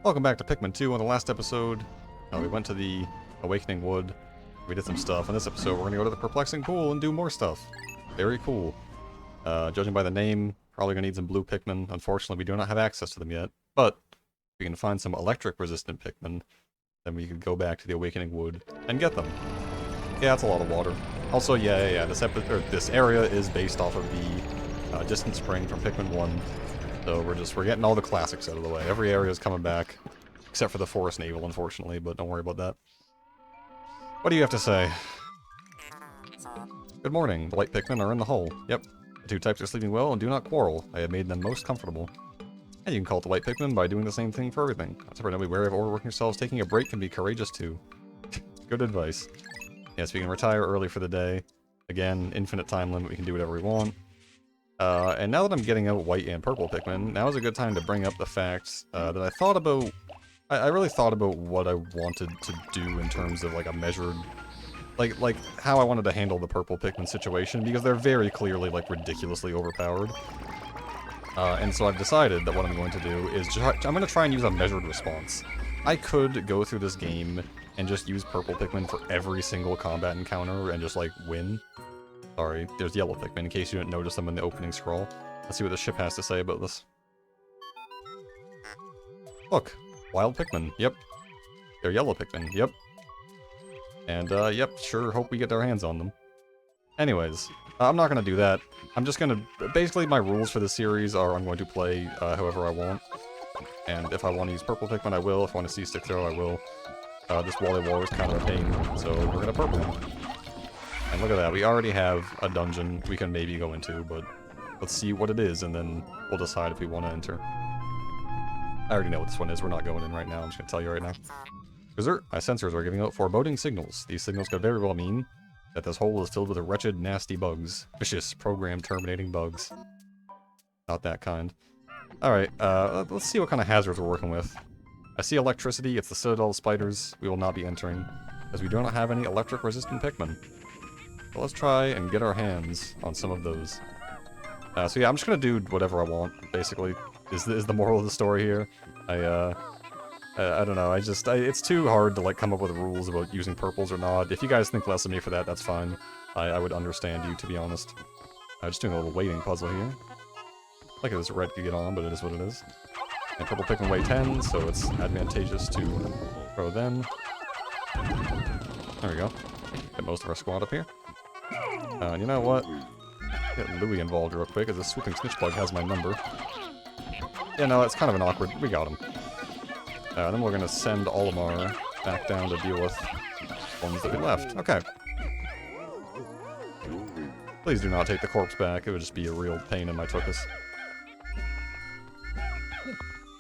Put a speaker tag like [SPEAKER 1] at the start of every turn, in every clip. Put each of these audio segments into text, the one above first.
[SPEAKER 1] Welcome back to Pikmin 2. On the last episode, we went to the Awakening Wood. We did some stuff. In this episode, we're going to go to the Perplexing Pool and do more stuff. Very cool. Judging by the name, probably going to need some blue Pikmin. Unfortunately, we do not have access to them yet. But if we can find some electric-resistant Pikmin, then we can go back to the Awakening Wood and get them. Yeah, that's a lot of water. Also, yeah. This area is based off of the Distant Spring from Pikmin 1. So we're getting all the classics out of the way. Every area is coming back, except for the Forest Navel, unfortunately, but don't worry about that. What do you have to say? Good morning. The light Pikmin are in the hole. Yep. The two types are sleeping well and do not quarrel. I have made them most comfortable. And you can call it the light Pikmin by doing the same thing for everything. Separate and be wary of overworking yourselves. Taking a break can be courageous too. Good advice. Yes, we can retire early for the day. Again, infinite time limit. We can do whatever we want. And now that I'm getting out white and purple Pikmin, now is a good time to bring up the fact that I thought about... I really thought about what I wanted to do in terms of, like, a measured... Like how I wanted to handle the purple Pikmin situation, because they're very clearly, like, ridiculously overpowered. And so I've decided that what I'm going to do is I'm going to try and use a measured response. I could go through this game and just use purple Pikmin for every single combat encounter and just, like, win. Sorry, there's yellow Pikmin, in case you didn't notice them in the opening scroll. Let's see what the ship has to say about this. Look, wild Pikmin, yep. They're yellow Pikmin, yep. And, yep, sure hope we get our hands on them. Anyways, I'm not gonna do that. I'm just gonna... Basically, my rules for this series are I'm going to play however I want. And if I want to use purple Pikmin, I will. If I want to see stick throw, I will. This Wally Wall is kind of a pain, so we're gonna purple him. And look at that, we already have a dungeon we can maybe go into, but let's see what it is, and then we'll decide if we want to enter. I already know what this one is, we're not going in right now, I'm just going to tell you right now. Wizard, my sensors are giving out foreboding signals. These signals could very well mean that this hole is filled with wretched, nasty bugs. Vicious, program-terminating bugs. Not that kind. Alright, let's see what kind of hazards we're working with. I see electricity, it's the Citadel spiders. We will not be entering, as we do not have any electric-resistant Pikmin. So let's try and get our hands on some of those. So yeah, I'm just gonna do whatever I want, basically, is the moral of the story here. I don't know, it's too hard to, like, come up with rules about using purples or not. If you guys think less of me for that, that's fine. I would understand you, to be honest. I'm just doing a little waiting puzzle here. Like this red could get on, but it is what it is. And purple Pikmin weigh 10, so it's advantageous to throw them. There we go. Get most of our squad up here. You know what? Get Louie involved real quick, as this swooping snitch bug has my number. Yeah, no, it's kind of an awkward... We got him. Then we're gonna send Olimar back down to deal with ones that we left. Okay. Please do not take the corpse back, it would just be a real pain in my tuchus.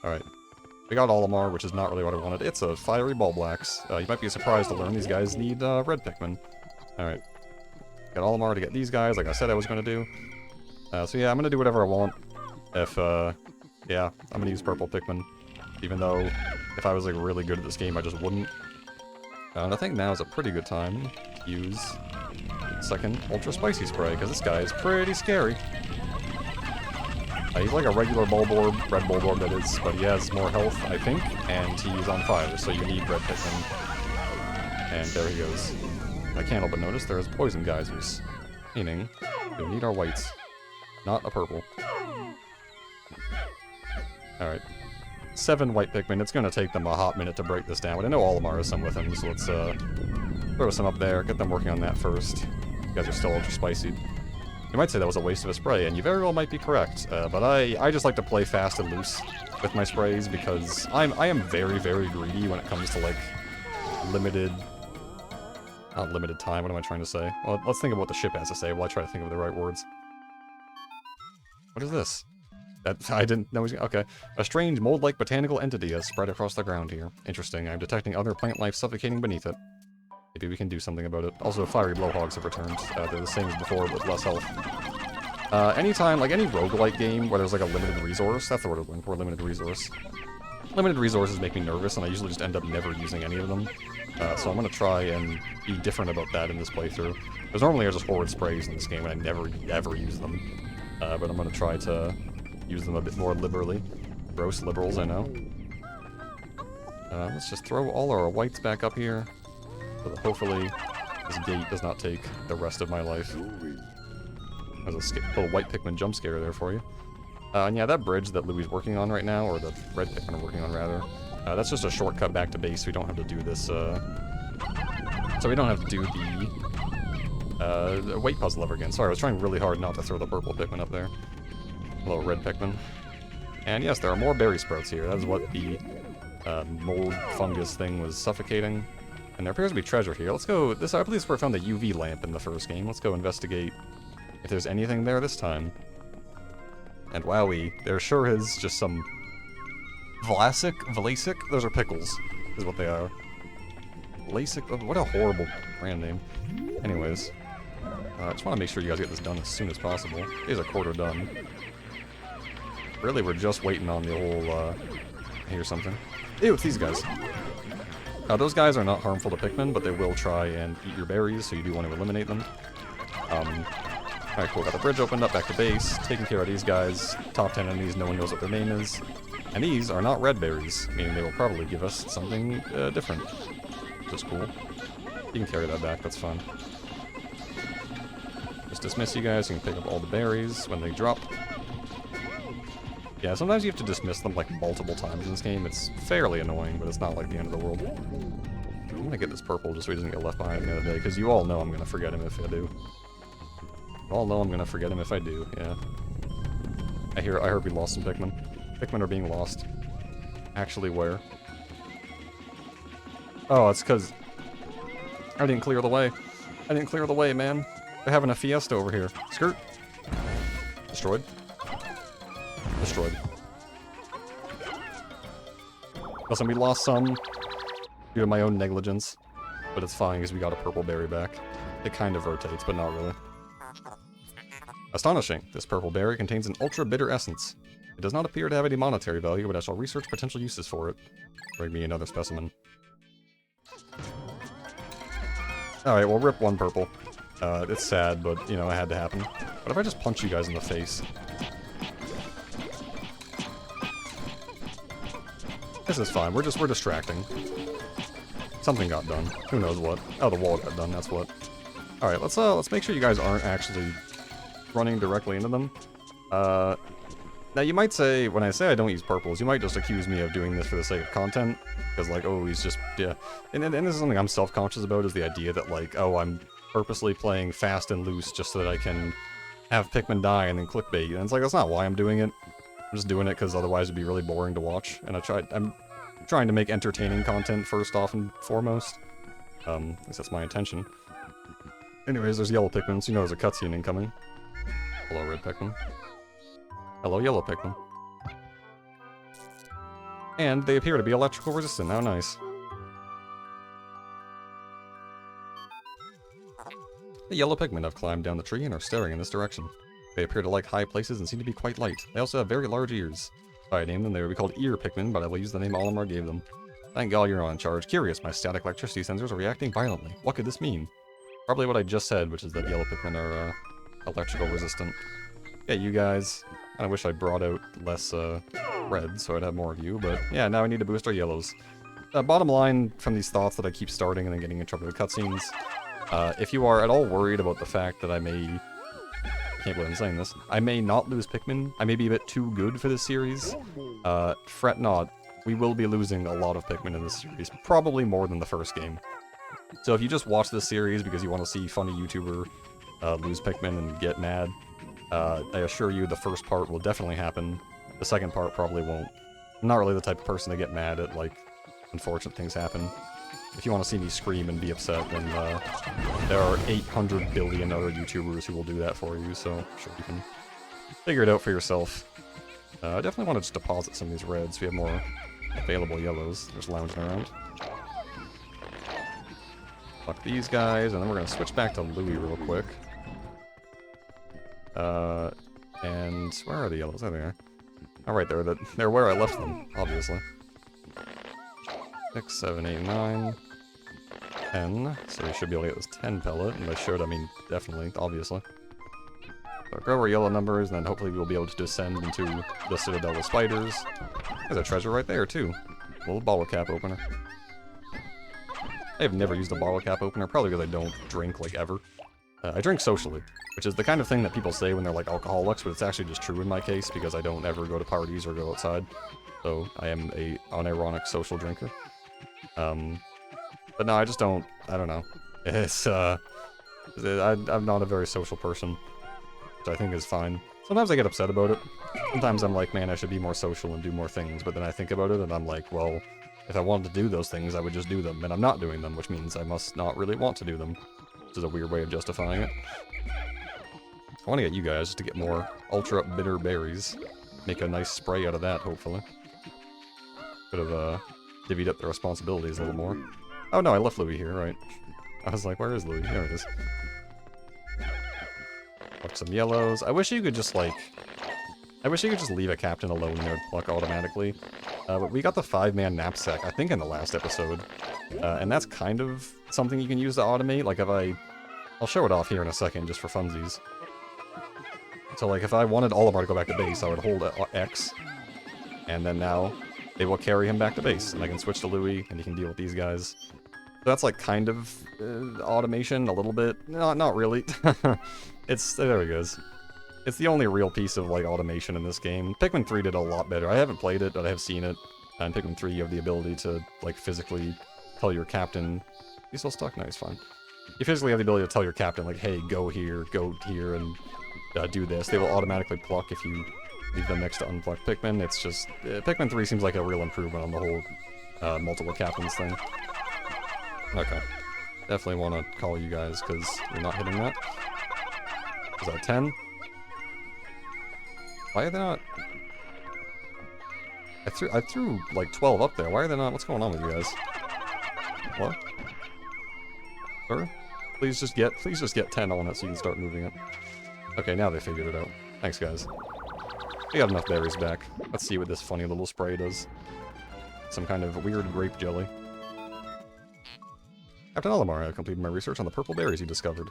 [SPEAKER 1] Alright. We got Olimar, which is not really what I wanted. It's a fiery Bulblax. You might be surprised to learn these guys need red Pikmin. Alright. Got Olimar to get these guys, like I said I was going to do. So yeah, I'm going to do whatever I want. Yeah, I'm going to use purple Pikmin. Even though, if I was, like, really good at this game, I just wouldn't. And I think now is a pretty good time to use second Ultra Spicy Spray, because this guy is pretty scary. He's like a regular Bulborb, red Bulborb that is, but he has more health, I think, and he's on fire, so you need red Pikmin. And there he goes. I can't help but notice there's poison geysers, meaning we need our whites, not a purple. Alright. 7 white Pikmin, it's gonna take them a hot minute to break this down, but I know Olimar has some with him, so let's throw some up there, get them working on that first. You guys are still ultra spicy. You might say that was a waste of a spray, and you very well might be correct, but I just like to play fast and loose with my sprays, because I am very, very greedy when it comes to, like, limited... Not limited time, what am I trying to say? Well, let's think of what the ship has to say while I try to think of the right words. What is this? I didn't know. Okay. A strange mold-like botanical entity has spread across the ground here. Interesting. I'm detecting other plant life suffocating beneath it. Maybe we can do something about it. Also, fiery blowhogs have returned. They're the same as before, but less health. Anytime, like any roguelike game where there's like a limited resource, that's the word I'm looking for, limited resource. Limited resources make me nervous, and I usually just end up never using any of them. So I'm going to try and be different about that in this playthrough. Because normally there's just horrid sprays in this game, and I never, ever use them. But I'm going to try to use them a bit more liberally. Gross liberals, I know. Let's just throw all our whites back up here. So that hopefully this gate does not take the rest of my life. There's a little white Pikmin jump scare there for you. And yeah, that bridge that Louie's working on right now, or the red Pikmin are working on rather, that's just a shortcut back to base. We don't have to do this, so we don't have to do the weight puzzle ever again. Sorry, I was trying really hard not to throw the purple Pikmin up there. Hello, red Pikmin. And yes, there are more berry sprouts here. That is what the mold fungus thing was suffocating. And there appears to be treasure here. Let's go. I believe this is where I found the UV lamp in the first game. Let's go investigate if there's anything there this time. And wowee, there sure is just some Vlasic? Those are pickles, is what they are. Vlasic? What a horrible brand name. Anyways, I just want to make sure you guys get this done as soon as possible. Here's a quarter done. Really, we're just waiting on the whole, here's something. Ew, it's these guys. Those guys are not harmful to Pikmin, but they will try and eat your berries, so you do want to eliminate them. Alright, cool, got the bridge opened up, back to base, taking care of these guys. Top 10 enemies, no one knows what their name is. And these are not red berries, meaning they will probably give us something different. Which is cool. You can carry that back, that's fine. Just dismiss you guys, you can pick up all the berries when they drop. Yeah, sometimes you have to dismiss them like multiple times in this game. It's fairly annoying, but it's not like the end of the world. I'm gonna get this purple just so he doesn't get left behind at the end of the day, because you all know I'm gonna forget him if I do. You all know I'm gonna forget him if I do, yeah. I heard we lost some Pikmin. Pikmin are being lost. Actually, where? Oh, it's because I didn't clear the way. I didn't clear the way, man. They're having a fiesta over here. Skirt. Destroyed. Destroyed. Listen, we lost some due to my own negligence, but it's fine because we got a purple berry back. It kind of rotates, but not really. Astonishing! This purple berry contains an ultra-bitter essence. It does not appear to have any monetary value, but I shall research potential uses for it. Bring me another specimen. Alright, well, rip one purple. It's sad, but, you know, it had to happen. What if I just punch you guys in the face? This is fine. We're distracting. Something got done. Who knows what? Oh, the wall got done. That's what. All right, let's make sure you guys aren't actually running directly into them. Now you might say, when I say I don't use purples, you might just accuse me of doing this for the sake of content, because like, oh, he's just and this is something I'm self-conscious about, is the idea that like, oh, I'm purposely playing fast and loose just so that I can have Pikmin die and then clickbait, and it's like that's not why I'm doing it. I'm just doing it because otherwise it'd be really boring to watch, and I'm trying to make entertaining content first off and foremost. At least that's my intention. Anyways, there's yellow Pikmin, so you know there's a cutscene incoming. Hello, red Pikmin. Hello, yellow Pikmin. And they appear to be electrical resistant. How nice. The yellow Pikmin have climbed down the tree and are staring in this direction. They appear to like high places and seem to be quite light. They also have very large ears. If I named them, they would be called ear Pikmin, but I will use the name Olimar gave them. Thank God you're not in charge. Curious, my static electricity sensors are reacting violently. What could this mean? Probably what I just said, which is that yellow Pikmin are electrical resistant. Yeah, you guys. I wish I brought out less red, so I'd have more of you, but yeah, now I need to boost our yellows. Bottom line from these thoughts that I keep starting and then getting in trouble with cutscenes, if you are at all worried about the fact that I can't believe I'm saying this, I may not lose Pikmin, I may be a bit too good for this series, fret not, we will be losing a lot of Pikmin in this series, probably more than the first game. So if you just watch this series because you want to see funny YouTuber lose Pikmin and get mad, I assure you the first part will definitely happen, the second part probably won't. I'm not really the type of person to get mad at, like, unfortunate things happen. If you want to see me scream and be upset, then there are 800 billion other YouTubers who will do that for you, so I'm sure you can figure it out for yourself. I definitely want to just deposit some of these reds so we have more available yellows. They're just lounging around. Fuck these guys, and then we're going to switch back to Louie real quick. And where are the yellows? There they are. Alright, they're where I left them, obviously. 6, 7, 8, 9, 10. So we should be able to get this 10 pellet, and by should, I mean definitely, obviously. So grow our yellow numbers, and then hopefully we'll be able to descend into the Citadel with spiders. There's a treasure right there, too. little bottle cap opener. I have never used a bottle cap opener, probably because I don't drink, like, ever. I drink socially, which is the kind of thing that people say when they're, like, alcoholics, but it's actually just true in my case, because I don't ever go to parties or go outside. So, I am a unironic social drinker. But no, I just don't, I don't know. It's, I'm not a very social person, which I think is fine. Sometimes I get upset about it. Sometimes I'm like, man, I should be more social and do more things, but then I think about it and I'm like, well, if I wanted to do those things, I would just do them, and I'm not doing them, which means I must not really want to do them, which is a weird way of justifying it. I want to get you guys to get more ultra bitter berries. Make a nice spray out of that, hopefully. Could have, divvied up the responsibilities a little more. Oh no, I left Louis here, right. I was like, where is Louis? There it is. Pluck some yellows. I wish you could just, like... I wish you could just leave a captain alone there to pluck automatically. But we got the 5-man knapsack, I think in the last episode. And that's kind of something you can use to automate. Like if I'll show it off here in a second, just for funsies. So like if I wanted Olimar to go back to base, I would hold X. And then now, they will carry him back to base. And I can switch to Louis, and he can deal with these guys. So that's like kind of automation, a little bit. No, not really. There he goes. It's the only real piece of, like, automation in this game. Pikmin 3 did a lot better. I haven't played it, but I have seen it. In Pikmin 3, you have the ability to, like, physically tell your captain... He's still stuck? No, he's fine. You physically have the ability to tell your captain, like, hey, go here, and do this. They will automatically pluck if you leave them next to unplucked Pikmin. It's just... Pikmin 3 seems like a real improvement on the whole multiple captains thing. Okay. Definitely want to call you guys, because you're not hitting that. Is that 10? Why are they not... I threw like 12 up there. Why are they not... What's going on with you guys? What? Sir? Please just get 10 on it so you can start moving it. Okay, now they figured it out. Thanks, guys. We got enough berries back. Let's see what this funny little spray does. Some kind of weird grape jelly. Captain Olimar, I have completed my research on the purple berries you discovered.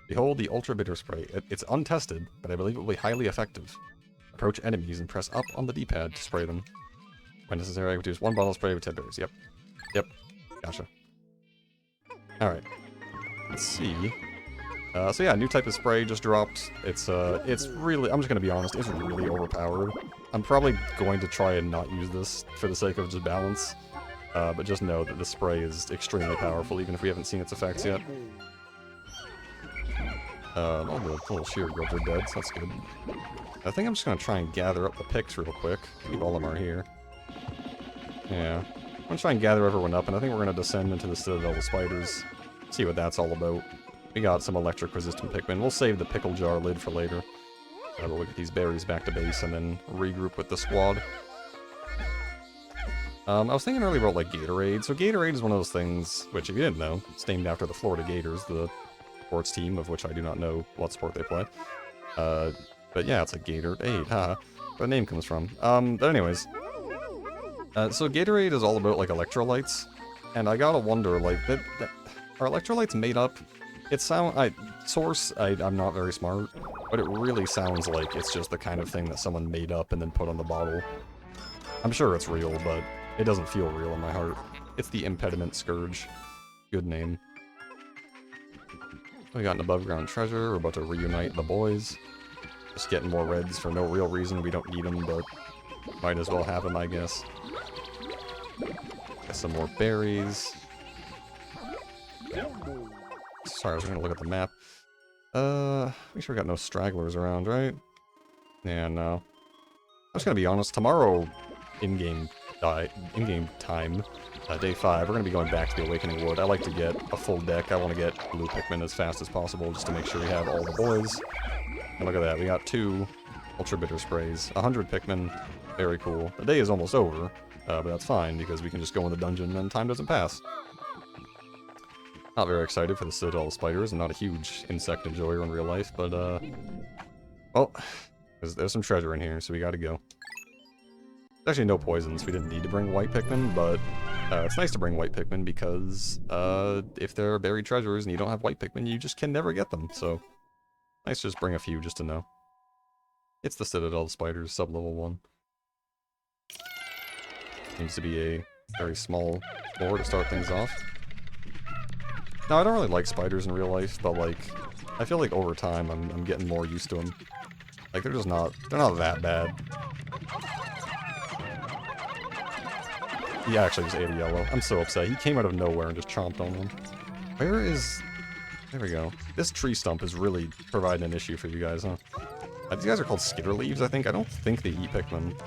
[SPEAKER 1] Behold the ultra bitter spray. It's untested, but I believe it will be highly effective. Approach enemies and press up on the D-pad to spray them. When necessary, I produce 1 bottle of spray with 10 berries. Yep. Yep. Gotcha. Alright. Let's see. So yeah, new type of spray just dropped. It's really, I'm just gonna be honest, it's really overpowered. I'm probably going to try and not use this for the sake of just balance. But just know that the spray is extremely powerful, even if we haven't seen its effects yet. All the little shear grubs are dead, so that's good. I think I'm just gonna try and gather up the picks real quick. Leave Olimar here. Yeah. I'm gonna try and gather everyone up, and I think we're gonna descend into the Citadel of Spiders. See what that's all about. We got some electric-resistant Pikmin. We'll save the pickle jar lid for later. We'll get these berries back to base, and then regroup with the squad. I was thinking earlier about, like, Gatorade. So Gatorade is one of those things, which, if you didn't know, it's named after the Florida Gators, the sports team, of which I do not know what sport they play. But yeah, it's like Gatorade, haha, where the name comes from. But anyways, so Gatorade is all about, like, electrolytes, and I gotta wonder, like, are electrolytes made up? I'm not very smart, but it really sounds like it's just the kind of thing that someone made up and then put on the bottle. I'm sure it's real, but it doesn't feel real in my heart. It's the Impediment Scourge. Good name. We got an above-ground treasure. We're about to reunite the boys. Just getting more reds for no real reason. We don't need them, but might as well have them, I guess. Get some more berries. Sorry, I was gonna look at the map. Make sure we got no stragglers around, right? Yeah, no. I'm just gonna be honest. Tomorrow, in-game time, day 5, we're gonna be going back to the Awakening Wood. I like to get a full deck. I want to get blue Pikmin as fast as possible, just to make sure we have all the boys. And look at that, we got 2 Ultra Bitter Sprays, 100 Pikmin, very cool. The day is almost over, but that's fine, because we can just go in the dungeon and time doesn't pass. Not very excited for the Citadel of Spiders. I'm not a huge insect enjoyer in real life, but, well, there's some treasure in here, so we gotta go. There's actually no poisons. We didn't need to bring white Pikmin, but it's nice to bring white Pikmin because if there are buried treasures and you don't have white Pikmin, you just can never get them, so nice to just bring a few just to know. It's the Citadel of Spiders, sub-level 1. Needs to be a Very small floor to start things off. Now, I don't really like spiders in real life, but, like, I feel like over time I'm getting more used to them. Like, they're not that bad. He actually just ate a yellow. I'm so upset. He came out of nowhere and just chomped on one. Where is... There we go. This tree stump is really providing an issue for you guys, huh? These guys are called skitter leaves, I think. I don't think they eat Pikmin.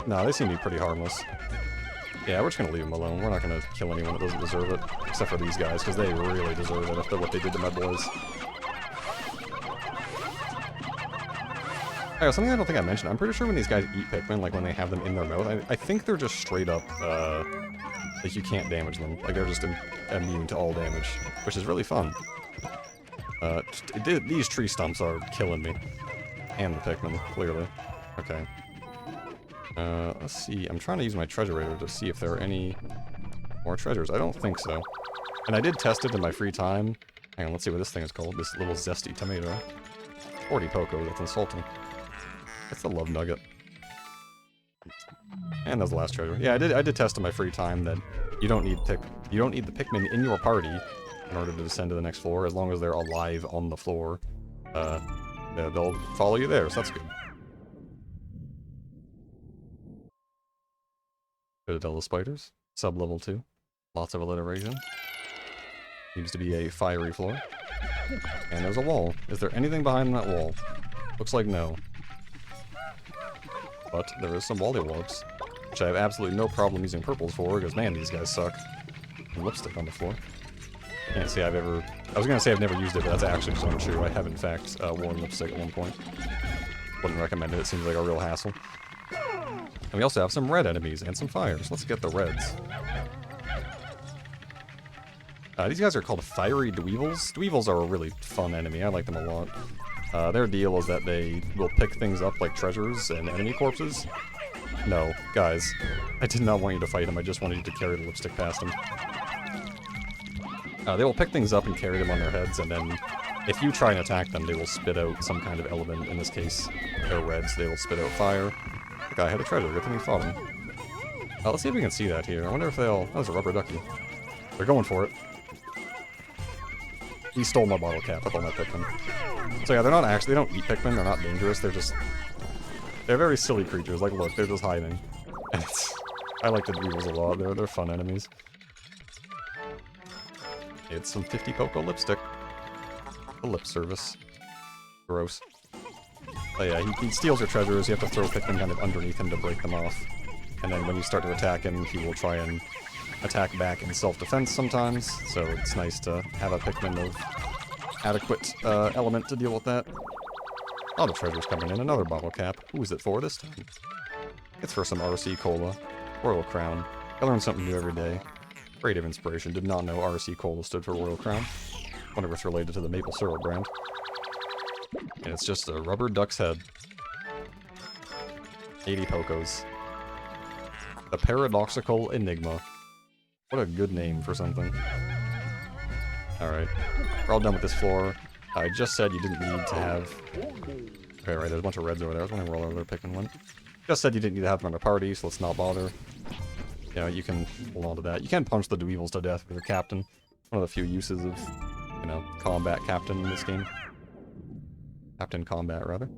[SPEAKER 1] No, they seem to be pretty harmless. Yeah, we're just gonna leave them alone. We're not gonna kill anyone that doesn't deserve it. Except for these guys, because they really deserve it after what they did to my boys. Oh, something I don't think I mentioned. I'm pretty sure when these guys eat Pikmin, like when they have them in their mouth, I think they're just straight up, like you can't damage them. Like they're just immune to all damage, which is really fun. These tree stumps are killing me. And the Pikmin, clearly. Okay. Let's see. I'm trying to use my treasure radar to see if there are any more treasures. I don't think so. And I did test it in my free time. Hang on, let's see what this thing is called. This little zesty tomato. 40 Poco, that's insulting. It's the love nugget. And that's the last treasure. Yeah, I did test in my free time that you don't need the Pikmin in your party in order to descend to the next floor. As long as they're alive on the floor, they'll follow you there, so that's good. Citadel spiders, sub-level 2. Lots of alliteration. Seems to be a fiery floor. And there's a wall. Is there anything behind that wall? Looks like no. But there is some Wollywobs, which I have absolutely no problem using purples for, because man, these guys suck. And lipstick on the floor. Can't say I've ever... I was gonna say I've never used it, but that's actually just untrue. I have in fact worn lipstick at one point. Wouldn't recommend it, it seems like a real hassle. And we also have some red enemies and some fires. Let's get the reds. These guys are called fiery dweevils. Dweevils are a really fun enemy. I like them a lot. Their deal is that they will pick things up like treasures and enemy corpses. No, guys. I did not want you to fight them. I just wanted you to carry the lipstick past them. They will pick things up and carry them on their heads, and then if you try and attack them, they will spit out some kind of element. In this case, they're reds. They will spit out fire. The guy had a treasure. Good thing he fought him. Let's see if we can see that here. I wonder if they'll... Oh, there's a rubber ducky. They're going for it. He stole my bottle cap up on my Pikmin. So yeah, they're not actually... They don't eat Pikmin. They're not dangerous. They're just... They're very silly creatures. Like, look, they're just hiding. And I like the Dweevils a lot. They're fun enemies. It's some 50 Poco lipstick. The lip service. Gross. But yeah, he steals your treasures. You have to throw Pikmin kind of underneath him to break them off. And then when you start to attack him, he will try and attack back in self-defense sometimes. So it's nice to have a Pikmin of adequate element to deal with that. A lot of treasures coming in. Another bottle cap. Who is it for this time? It's for some RC Cola. Royal Crown. I learn something new every day. Creative inspiration. Did not know RC Cola stood for Royal Crown. Wonder if it's related to the maple syrup brand. And it's just a rubber duck's head. 80 Pocos. The Paradoxical Enigma. What a good name for something. Alright. We're all done with this floor. I just said you didn't need to have... Okay, right, there's a bunch of reds over there. I was wondering where all over there picking one. Just said you didn't need to have them on a party, so let's not bother. You know, you can hold on to that. You can punch the Dweevils to death with your captain. One of the few uses of, you know, combat captain in this game. Captain Combat, rather.